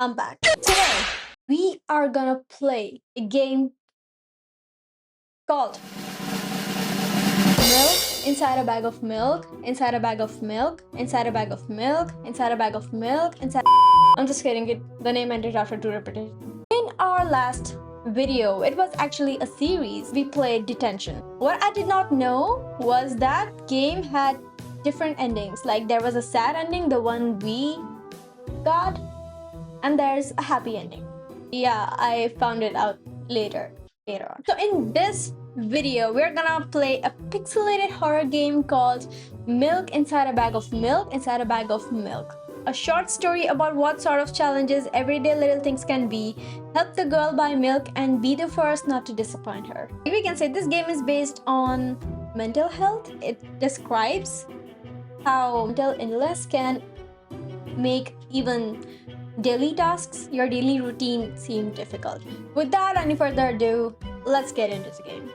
I'm back. Today, we are gonna play a game called Milk Inside a Bag of Milk, Inside a Bag of Milk, Inside a Bag of Milk, Inside a Bag of Milk, Inside. I'm just kidding, the name ended after 2 repetitions. In our last video, it was actually a series. We played Detention. What I did not know was that game had different endings. Like there was a sad ending, the one we got, and there's a happy ending. Yeah, I found it out later on. So in this video, we're gonna play a pixelated horror game called Milk Inside a Bag of Milk, Inside a Bag of Milk. A short story about what sort of challenges everyday little things can be, help the girl buy milk, and be the first not to disappoint her. We can say this game is based on mental health. It describes how mental illness can make even daily tasks, your daily routine seem difficult. Without any further ado, let's get into the game.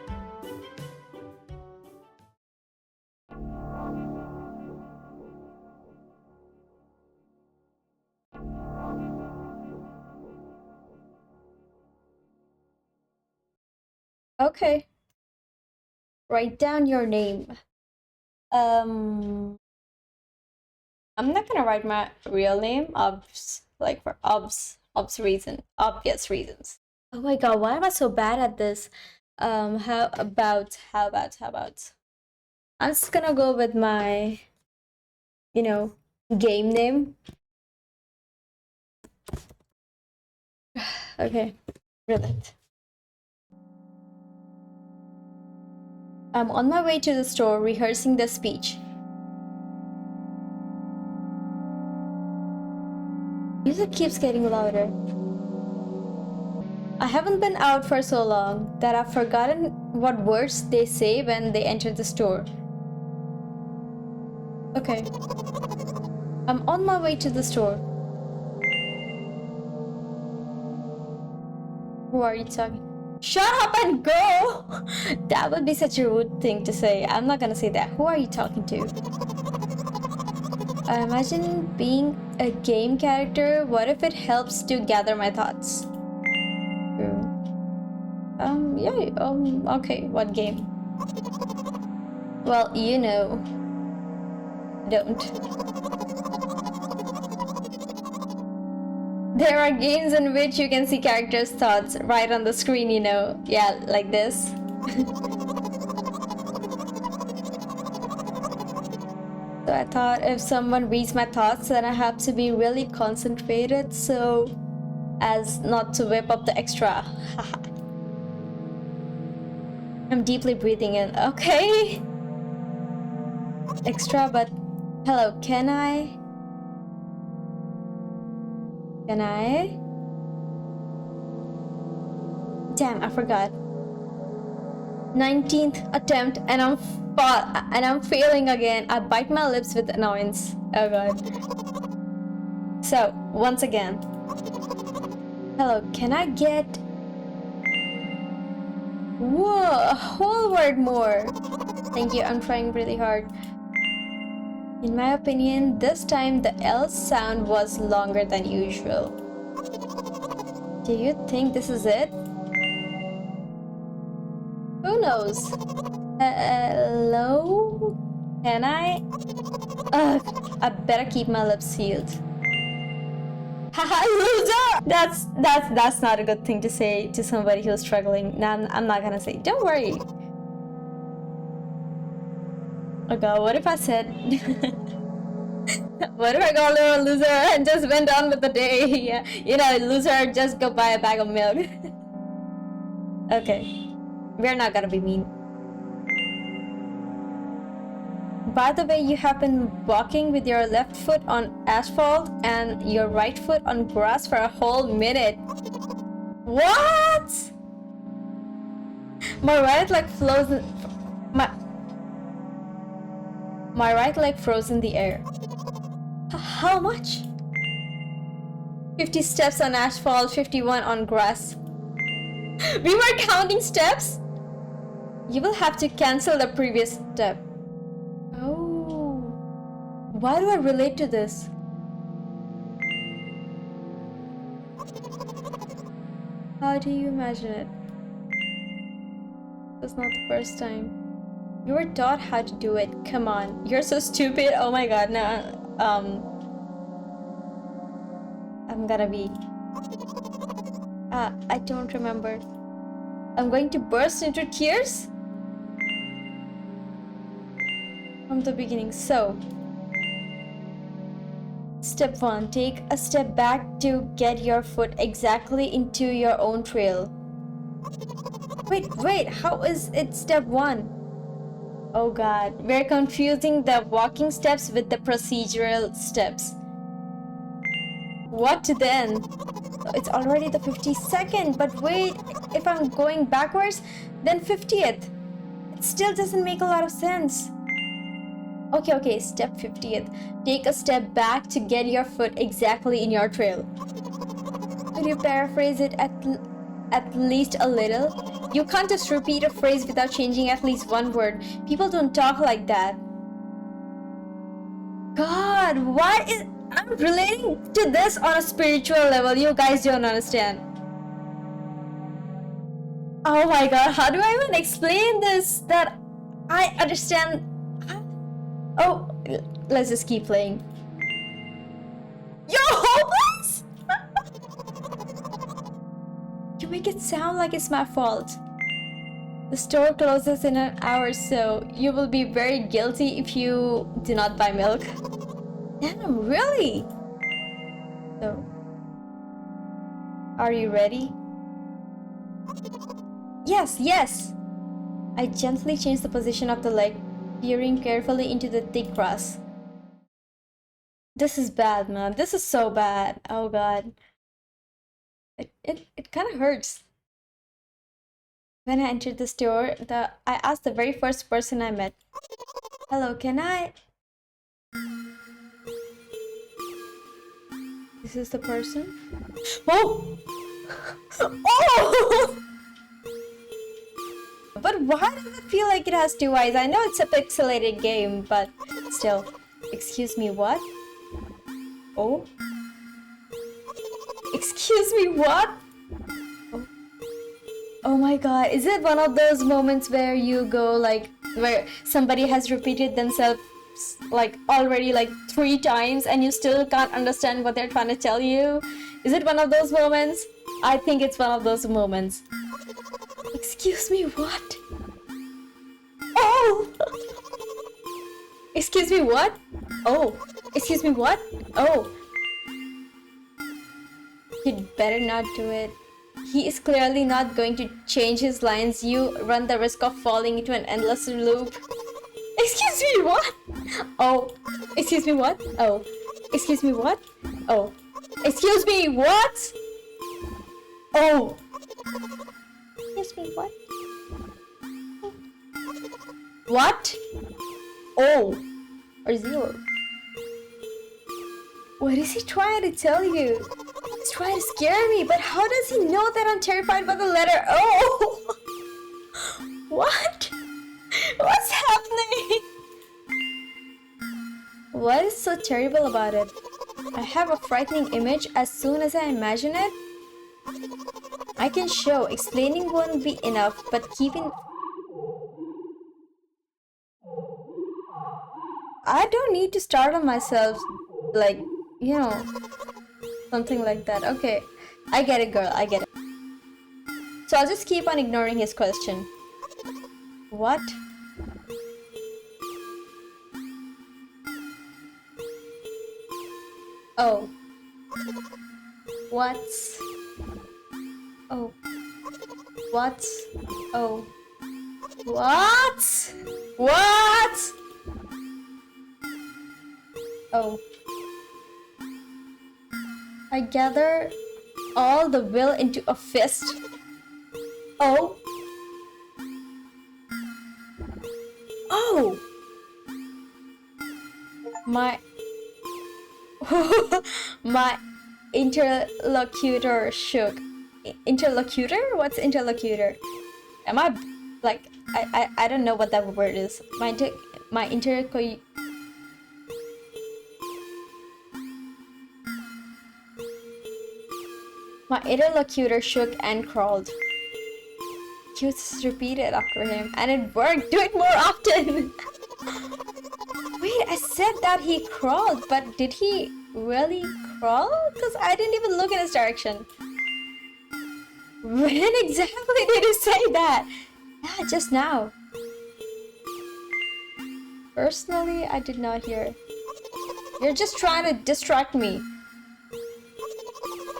Okay. Write down your name. I'm not gonna write my real name, like for obvious reasons. Oh my god, why am I so bad at this? How about? I'm just gonna go with my, game name. Okay, brilliant. I'm on my way to the store rehearsing the speech. Music keeps getting louder. I haven't been out for so long that I've forgotten what words they say when they enter the store. Okay. I'm on my way to the store. Who are you talking? Shut up and go! That would be such a rude thing to say. I'm not gonna say that. Who are you talking to? I imagine being a game character. What if it helps to gather my thoughts? Okay, what game? Well, don't. There are games in which you can see characters' thoughts right on the screen, Yeah, like this. So I thought if someone reads my thoughts, then I have to be really concentrated so as not to whip up the extra. I'm deeply breathing in. Okay. Extra, but hello, can I? Damn, I forgot. 19th attempt and I'm failing again. I bite my lips with annoyance. Oh god. So, once again. Hello, can I get... Whoa, a whole word more. Thank you, I'm trying really hard. In my opinion, this time the L sound was longer than usual. Do you think this is it? Who knows? Hello? Can I? Ugh, I better keep my lips sealed. Haha, loser! That's not a good thing to say to somebody who's struggling. Nah, I'm not gonna say. Don't worry. Oh god, what if I said... What if I called her a loser and just went on with the day? Yeah. Loser, just go buy a bag of milk. Okay. We're not gonna be mean. By the way, you have been walking with your left foot on asphalt and your right foot on grass for a whole minute. What? My right leg flows in... My right leg froze in the air. How much? 50 steps on asphalt, 51 on grass. We were counting steps? You will have to cancel the previous step. Oh. Why do I relate to this? How do you imagine it? That's not the first time. You were taught how to do it. Come on. You're so stupid. Oh my god, no. I'm gonna be... I don't remember. I'm going to burst into tears? From the beginning. So, step 1. Take a step back to get your foot exactly into your own trail. Wait, how is it step 1? Oh god, we're confusing the walking steps with the procedural steps. What then? It's already the 52nd, but wait, if I'm going backwards, then 50th. It still doesn't make a lot of sense. Okay, step 50th. Take a step back to get your foot exactly in your trail. Could you paraphrase it at least a little? You can't just repeat a phrase without changing at least one word. People don't talk like that. God, why is... I'm relating to this on a spiritual level. You guys don't understand. Oh my god, how do I even explain this that I understand? Oh, let's just keep playing. You're homeless? You make it sound like it's my fault. The store closes in an hour, so you will be very guilty if you do not buy milk. Damn, really? So, are you ready? Yes! I gently changed the position of the leg, peering carefully into the thick grass. This is bad, man. This is so bad. Oh god. It kind of hurts. When I entered the store, I asked the very first person I met, "Hello, can I..." This is the person? Oh! Oh! But why does it feel like it has two eyes? I know it's a pixelated game, but still. Excuse me, what? Oh? Excuse me, what? Oh. Oh my god, is it one of those moments where you go like, where somebody has repeated themselves like already like 3 times and you still can't understand what they're trying to tell you? Is it one of those moments? I think it's one of those moments. Excuse me, what? Oh! Excuse me, what? Oh. Excuse me, what? Oh. You'd better not do it. He is clearly not going to change his lines. You run the risk of falling into an endless loop. Excuse me, what? Oh. Excuse me, what? Oh. Excuse me, what? Oh. Excuse me, what? Oh. Excuse me, what? What? Oh. Or 0. What is he trying to tell you? He's trying to scare me, but how does he know that I'm terrified by the letter O? What? What's happening? What is so terrible about it? I have a frightening image as soon as I imagine it. I can show. Explaining won't be enough, but keeping... I don't need to startle myself, like, you know, something like that. Okay, I get it, girl, I get it. So I'll just keep on ignoring his question. What? Oh. What's... Oh. What? Oh. What? What? Oh. I gather all the will into a fist. Oh. Oh. My... My interlocutor shook. Interlocutor? What's interlocutor? Am I like I don't know what that word is. My interlocutor. My interlocutor shook and crawled. Just repeated after him, and it worked. Do it more often. Wait, I said that he crawled, but did he really crawl? Because I didn't even look in his direction. When exactly did you say that? Yeah, just now. Personally, I did not hear. You're just trying to distract me.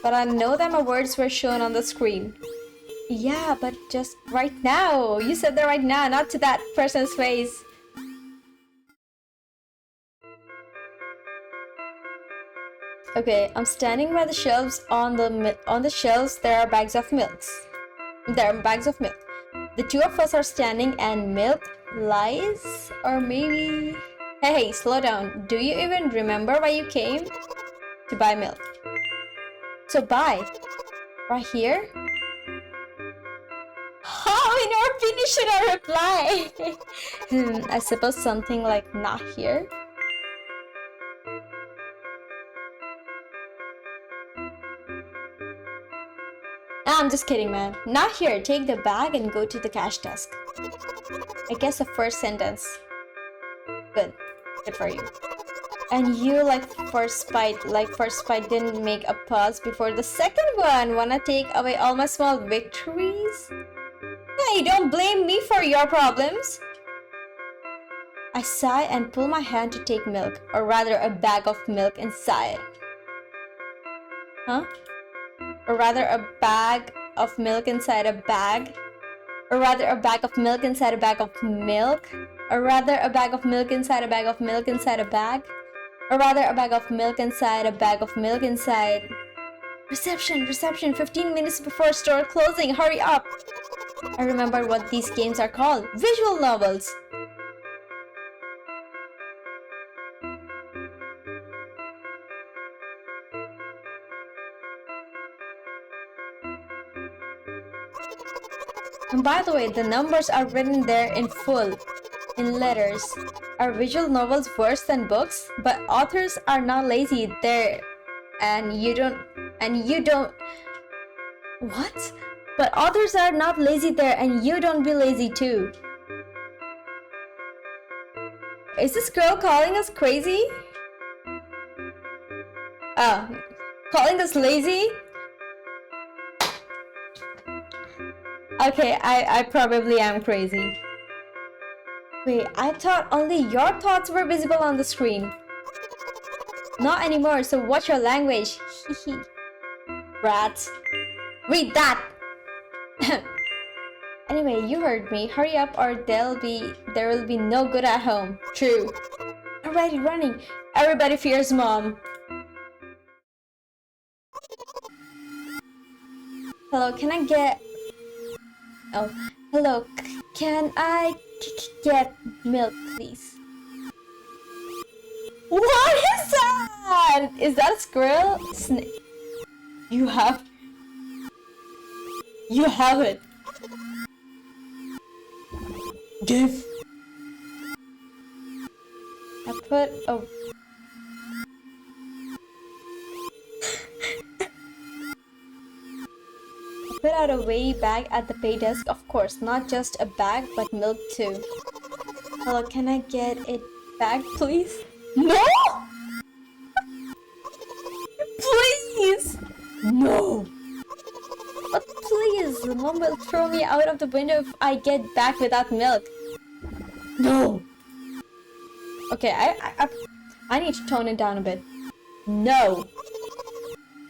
But I know that my words were shown on the screen. Yeah, but just right now. You said that right now, not to that person's face. Okay, I'm standing by the shelves. On the shelves, there are bags of milks. There are bags of milk. The two of us are standing, and milk lies, or maybe. Hey, slow down. Do you even remember why you came? To buy milk. So buy. Right here? How in your opinion should I reply? I suppose something like not here. I'm just kidding, man. Not here. Take the bag and go to the cash desk. I guess the first sentence. Good. Good for you. And you, like first spite, didn't make a pause before the second one. Wanna take away all my small victories? Hey, don't blame me for your problems. I sigh and pull my hand to take milk, or rather a bag of milk inside. Huh? Or rather a bag of milk inside a bag? Or rather a bag of milk inside a bag of milk? Or rather a bag of milk inside a bag of milk inside a bag? Or rather a bag of milk inside a bag of milk inside... Reception, 15 minutes before store closing, hurry up! I remembered what these games are called. Visual novels! And by the way, the numbers are written there in full, in letters. Are visual novels worse than books? But authors are not lazy. You don't... What? But authors are not lazy there, and you don't be lazy too. Is this girl calling us crazy? Oh, calling us lazy? Okay, I probably am crazy. Wait, I thought only your thoughts were visible on the screen. Not anymore, so watch your language. Hehe. Rats. Read that! Anyway, you heard me. Hurry up or there will be no good at home. True. Alrighty, running. Everybody fears mom. Hello, can I get... Oh, hello. Can I get milk, please? What is that? Is that a squirrel? You have it. Give. I put a... Put out a weighty bag at the pay desk, of course, not just a bag, but milk too. Hello, can I get it back, please? No! Please! No! But please, mom will throw me out of the window if I get back without milk. No! Okay, I need to tone it down a bit. No!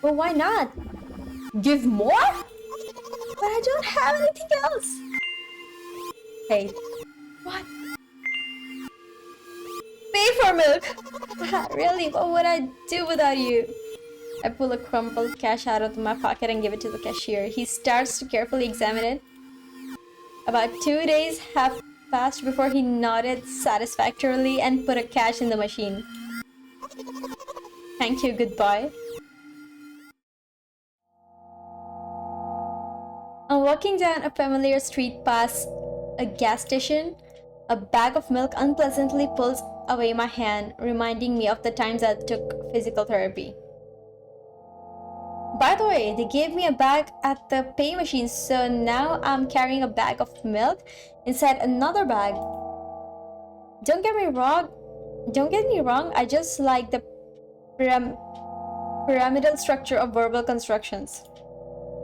But why not? Give more? But I don't have anything else. Hey. What? Pay for milk? Really? What would I do without you? I pull a crumpled cash out of my pocket and give it to the cashier. He starts to carefully examine it. About 2 days have passed before he nodded satisfactorily and put a cash in the machine. Thank you, goodbye. I'm walking down a familiar street past a gas station. A bag of milk unpleasantly pulls away my hand, reminding me of the times I took physical therapy. By the way, they gave me a bag at the pay machine, so now I'm carrying a bag of milk inside another bag. Don't get me wrong, I just like the pyramidal structure of verbal constructions.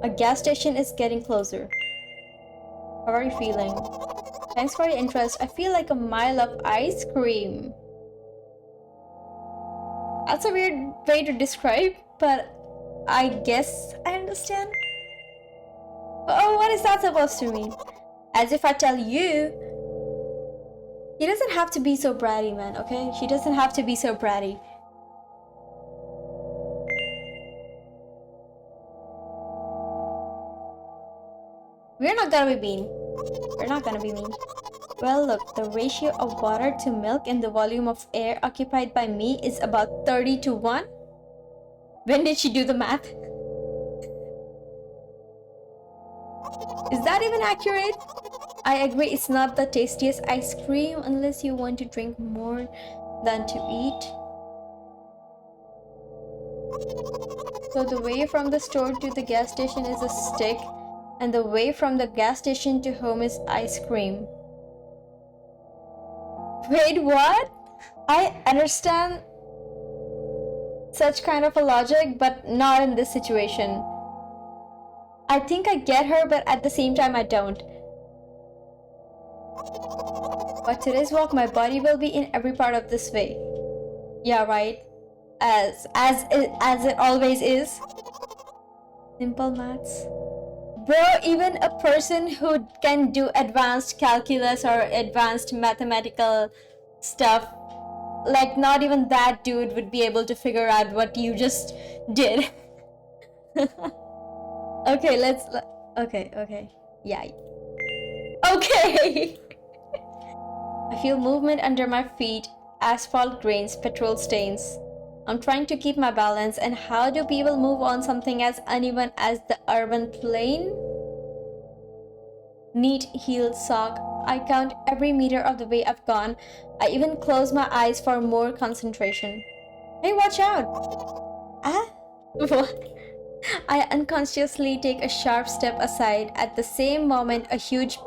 A gas station is getting closer. How are you feeling? Thanks for your interest. I feel like a mile of ice cream. That's a weird way to describe, but I guess I understand. Oh, what is that supposed to mean? As if I tell you. He doesn't have to be so bratty, man, okay? She doesn't have to be so bratty. We're not gonna be mean. We're not gonna be mean. Well, look, the ratio of water to milk and the volume of air occupied by me is about 30 to 1. When did she do the math? Is that even accurate? I agree, it's not the tastiest ice cream unless you want to drink more than to eat. So the way from the store to the gas station is a stick, and the way from the gas station to home is ice cream. Wait, what? I understand such kind of a logic, but not in this situation. I think I get her, but at the same time I don't. But today's walk, my body will be in every part of this way. Yeah, right. As it always is. Simple maths. Bro, even a person who can do advanced calculus or advanced mathematical stuff, like not even that dude would be able to figure out what you just did. Okay, okay. Yeah. Okay! I feel movement under my feet, asphalt grains, petrol stains. I'm trying to keep my balance, and how do people move on something as uneven as the urban plain? Neat heel sock. I count every meter of the way I've gone. I even close my eyes for more concentration. Hey, watch out! Ah? What? I unconsciously take a sharp step aside. At the same moment, a huge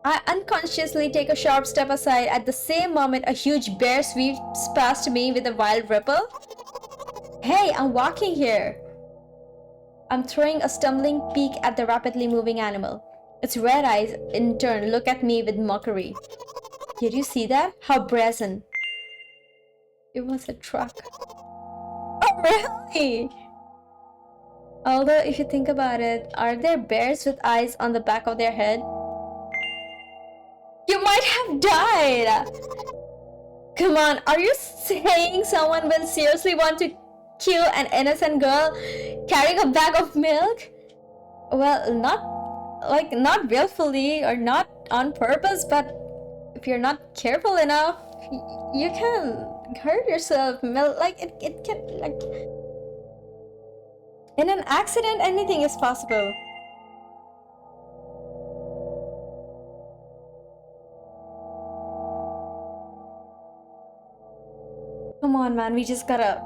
I unconsciously take a sharp step aside. At the same moment, a huge bear sweeps past me with a wild ripple. Hey, I'm walking here. I'm throwing a stumbling peek at the rapidly moving animal. Its red eyes, in turn, look at me with mockery. Did you see that? How brazen. It was a truck. Oh, really? Although, if you think about it, are there bears with eyes on the back of their head? You might have died! Come on, are you saying someone will seriously want to kill an innocent girl carrying a bag of milk? Well, not willfully or not on purpose, but if you're not careful enough, you can hurt yourself. It can, like... In an accident, anything is possible. Come on, man, we just gotta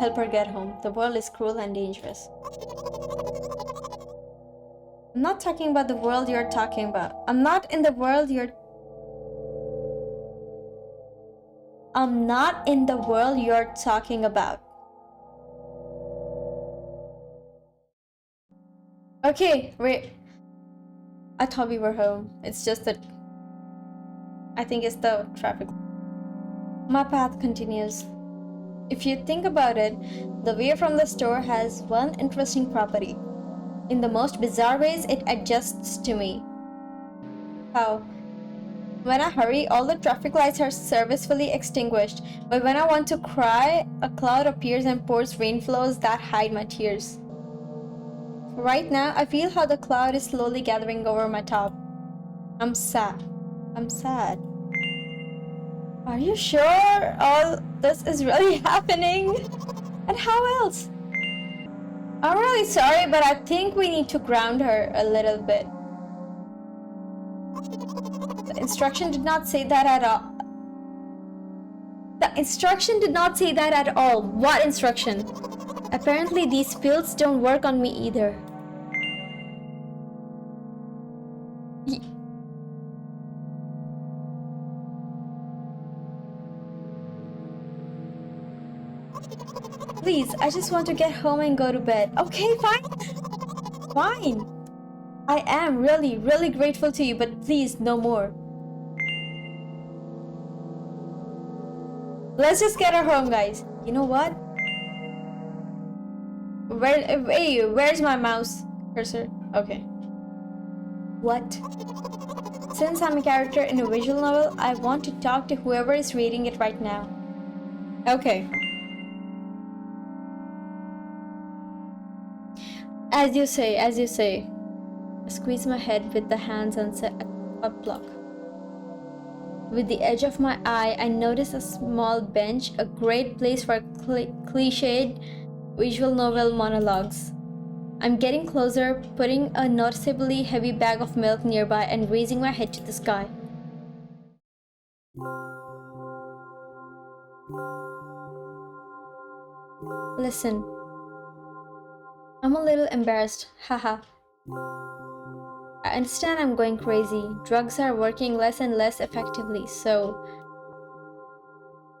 help her get home. The world is cruel and dangerous. I'm not talking about the world you're talking about. I'm not in the world you're talking about. Okay, wait. I thought we were home. It's just that I think it's the traffic. My path continues. If you think about it, the way from the store has one interesting property. In the most bizarre ways, it adjusts to me. How? When I hurry, all the traffic lights are servicefully extinguished, but when I want to cry, a cloud appears and pours rain flows that hide my tears. Right now, I feel how the cloud is slowly gathering over my top. I'm sad. Are you sure all this is really happening? And how else? I'm really sorry, but I think we need to ground her a little bit. The instruction did not say that at all. The instruction did not say that at all. What instruction? Apparently these pills don't work on me either. Please, I just want to get home and go to bed. Okay, fine. Fine. I am really, really grateful to you, but please, no more. Let's just get her home, guys. You know what? Where's my mouse cursor? Okay. What? Since I'm a character in a visual novel, I want to talk to whoever is reading it right now. Okay. As you say. I squeeze my head with the hands and set a block. With the edge of my eye, I notice a small bench, a great place for cliched visual novel monologues. I'm getting closer, putting a noticeably heavy bag of milk nearby and raising my head to the sky. Listen. I'm a little embarrassed, haha. I understand I'm going crazy. Drugs are working less and less effectively, so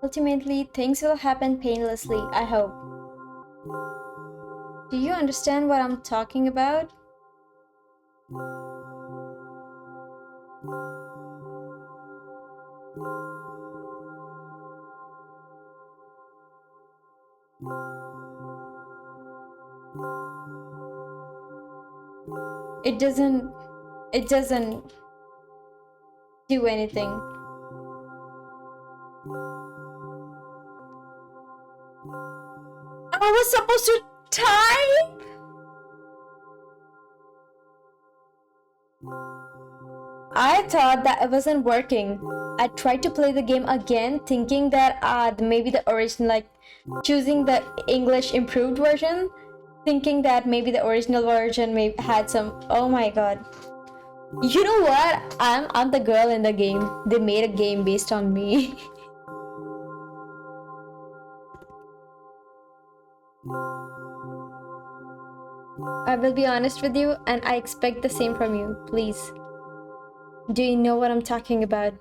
ultimately things will happen painlessly, I hope. Do you understand what I'm talking about? It doesn't do anything. I was supposed to type? I thought that it wasn't working. I tried to play the game again, thinking that maybe the original, like choosing the English improved version, thinking that maybe the original version may had some. Oh my god. You know what? I'm the girl in the game. They made a game based on me. I will be honest with you, and I expect the same from you. Please. Do you know what I'm talking about?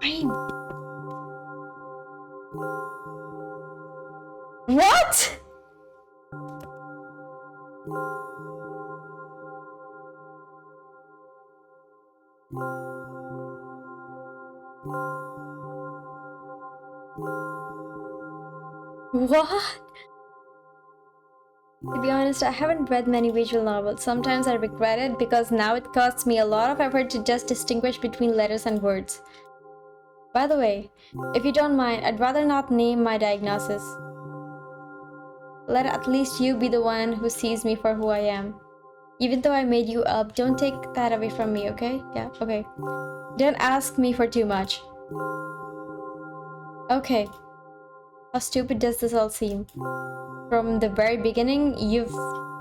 Fine. What? What? To be honest, I haven't read many visual novels. Sometimes I regret it because now it costs me a lot of effort to just distinguish between letters and words. By the way, if you don't mind, I'd rather not name my diagnosis. Let at least you be the one who sees me for who I am. Even though I made you up, don't take that away from me, okay? Yeah, okay. Don't ask me for too much. Okay. How stupid does this all seem? From the very beginning, you've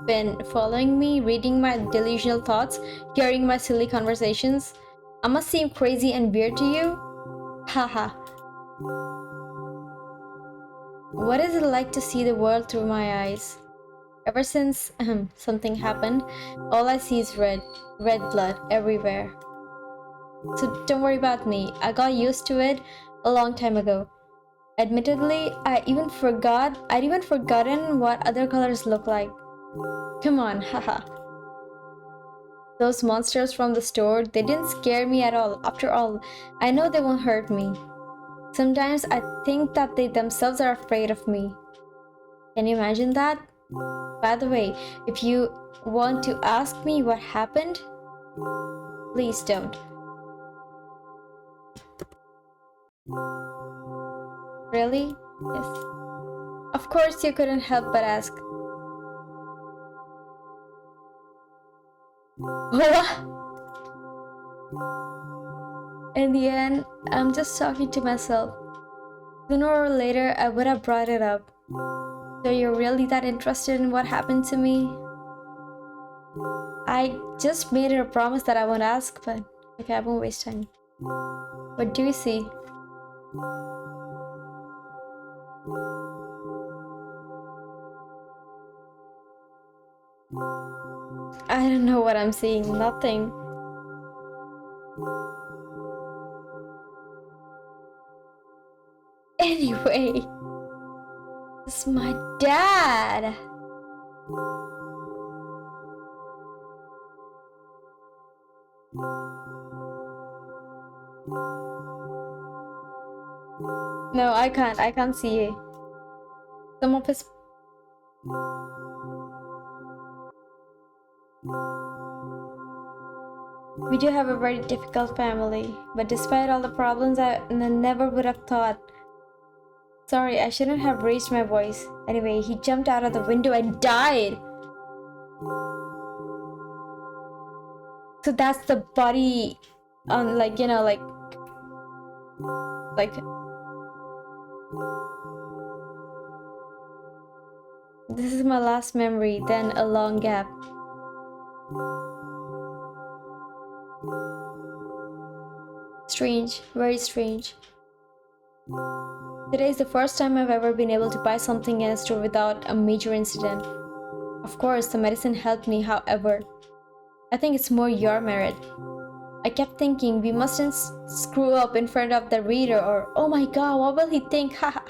been following me, reading my delusional thoughts, hearing my silly conversations. I must seem crazy and weird to you? Haha. What is it like to see the world through my eyes? Ever since something happened, all I see is red blood everywhere. So don't worry about me. I got used to it a long time ago. Admittedly, I'd even forgotten what other colors look like. Come on, haha. Those monsters from the store, they didn't scare me at all. After all, I know they won't hurt me. Sometimes I think that they themselves are afraid of me. Can you imagine that? By the way, if you want to ask me what happened, please don't. Really? Yes. Of course you couldn't help but ask. What? In the end, I'm just talking to myself. Sooner or later, I would have brought it up. So you're really that interested in what happened to me? I just made it a promise that I won't ask, but okay, I won't waste time. What do you see? I don't know what I'm seeing. Nothing. Anyway, it's my dad. No, I can't. I can't see it. Some of his. We do have a very difficult family, but despite all the problems, I never would have thought. Sorry, I shouldn't have raised my voice. Anyway, he jumped out of the window and died. So that's the body on, like, you know, like this is my last memory, then a long gap. Strange, very strange. Today is the first time I've ever been able to buy something in a store without a major incident. Of course, the medicine helped me, however. I think it's more your merit. I kept thinking we mustn't screw up in front of the reader, or oh my god, what will he think? Haha.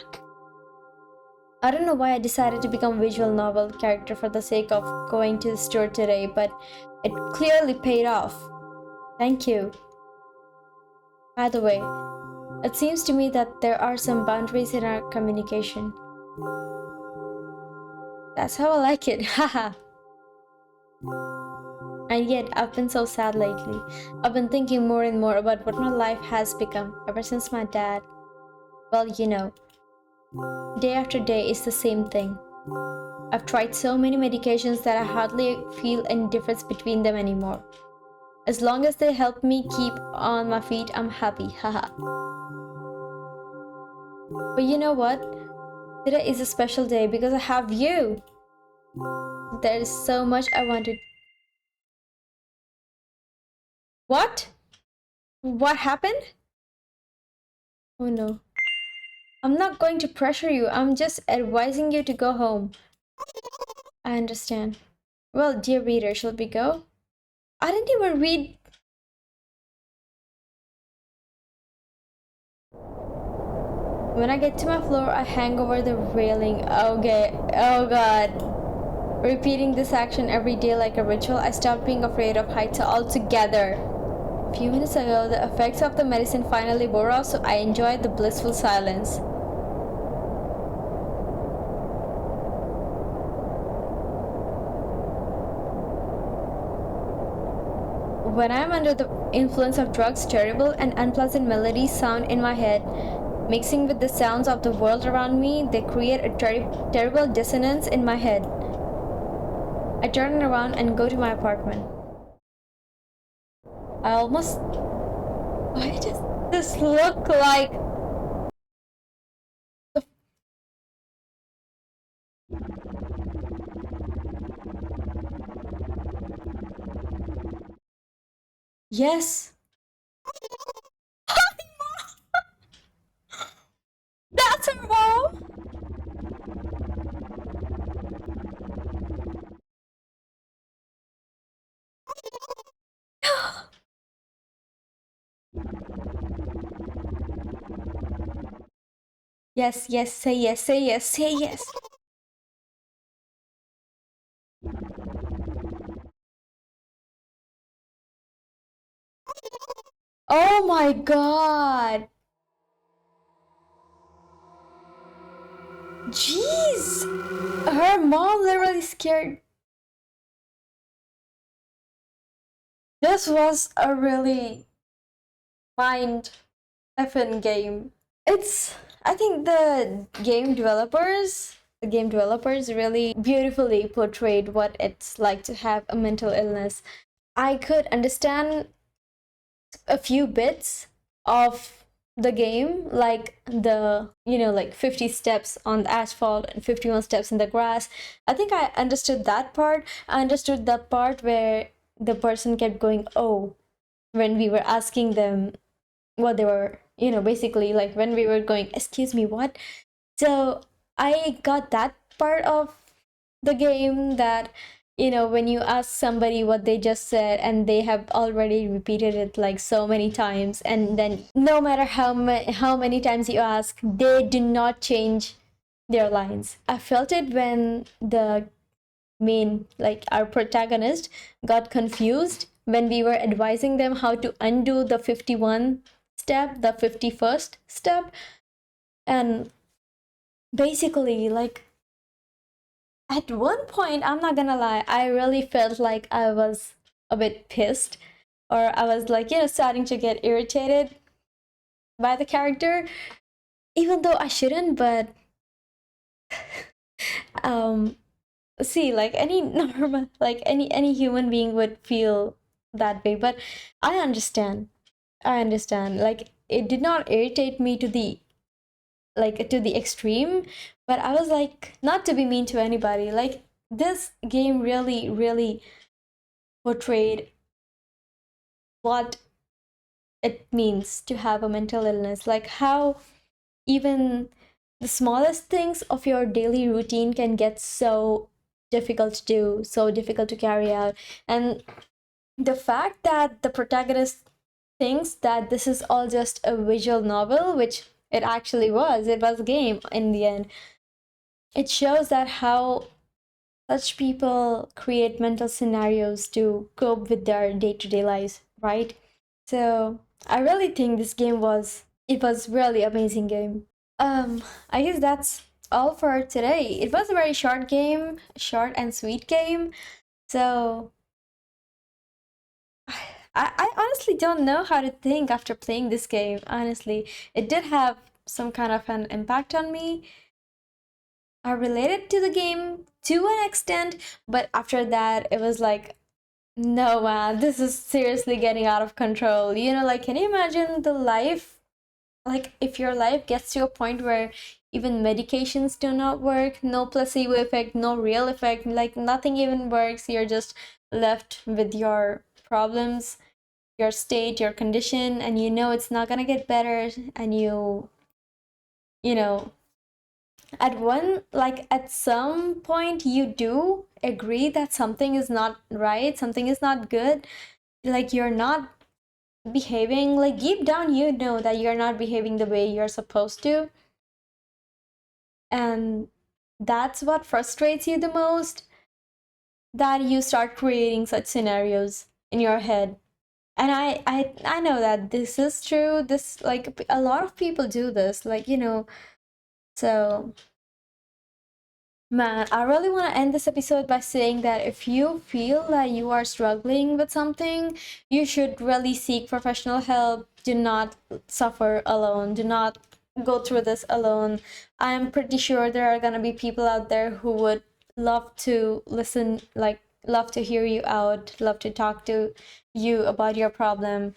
I don't know why I decided to become a visual novel character for the sake of going to the store today, but it clearly paid off. Thank you. By the way, it seems to me that there are some boundaries in our communication. That's how I like it, haha. And yet, I've been so sad lately. I've been thinking more and more about what my life has become ever since my dad. Well, you know, day after day is the same thing. I've tried so many medications that I hardly feel any difference between them anymore. As long as they help me keep on my feet, I'm happy, haha. But you know what? Today is a special day because I have you. There is so much I wanted. What? What happened? Oh no. I'm not going to pressure you. I'm just advising you to go home. I understand. Well, dear reader, shall we go? I didn't even read. When I get to my floor, I hang over the railing. Okay. Oh god. Repeating this action every day like a ritual, I stopped being afraid of heights altogether. A few minutes ago, the effects of the medicine finally wore off, so I enjoyed the blissful silence. When I'm under the influence of drugs, terrible and unpleasant melodies sound in my head. Mixing with the sounds of the world around me, they create a terrible dissonance in my head. I turn around and go to my apartment. I almost... Why does this look like... Yes! That's her mom! Yes, yes, say yes, say yes, say yes. Oh my god! Jeez! Her mom literally scared. This was a really mind effing game. I think the game developers really beautifully portrayed what it's like to have a mental illness. I could understand a few bits, of the game, like the, like 50 steps on the asphalt and 51 steps in the grass. I think I understood that part. I understood the part where the person kept going, oh, when we were asking them what they were, basically, like when we were going, excuse me, what? So I got that part of the game, that when you ask somebody what they just said and they have already repeated it like so many times, and then no matter how many times you ask, they do not change their lines. I felt it when the main, like our protagonist, got confused when we were advising them how to undo the 51 step, the 51st step. And basically, like, at one point, I'm not gonna lie, I really felt like I was a bit pissed, or I was like, starting to get irritated by the character, even though I shouldn't. But um see, like any normal, like any human being would feel that way. But I understand, like it did not irritate me to the, like, to the extreme. But I was like, not to be mean to anybody, like this game really really portrayed what it means to have a mental illness, like how even the smallest things of your daily routine can get so difficult to do, so difficult to carry out. And the fact that the protagonist thinks that this is all just a visual novel, which it actually was, it was a game in the end. It shows that how such people create mental scenarios to cope with their day-to-day lives, right? So I really think this game was really amazing game. I guess that's all for today. It was a very short game, short and sweet game. So I honestly don't know how to think after playing this game. Honestly, it did have some kind of an impact on me. I related to the game to an extent, but after that, it was like, no, man, this is seriously getting out of control. Like, can you imagine the life? Like, if your life gets to a point where even medications do not work, no placebo effect, no real effect, like nothing even works, you're just left with your problems, your state, your condition, and it's not gonna get better, and you know, at some point, you do agree that something is not right, something is not good, like you're not behaving, like deep down you know that you're not behaving the way you're supposed to. And that's what frustrates you the most, that you start creating such scenarios in your head. And I know that this is true, this, like, a lot of people do this, like, so, man, I really want to end this episode by saying that if you feel that you are struggling with something, you should really seek professional help. Do not suffer alone. Do not go through this alone. I'm pretty sure there are going to be people out there who would love to listen, like, love to hear you out, love to talk to you about your problem,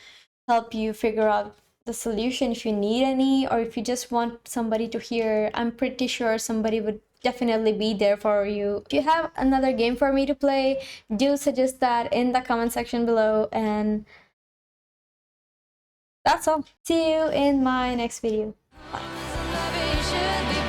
help you figure out the solution if you need any, or if you just want somebody to hear. I'm pretty sure somebody would definitely be there for you. If you have another game for me to play, do suggest that in the comment section below. And that's all. See you in my next video. Bye.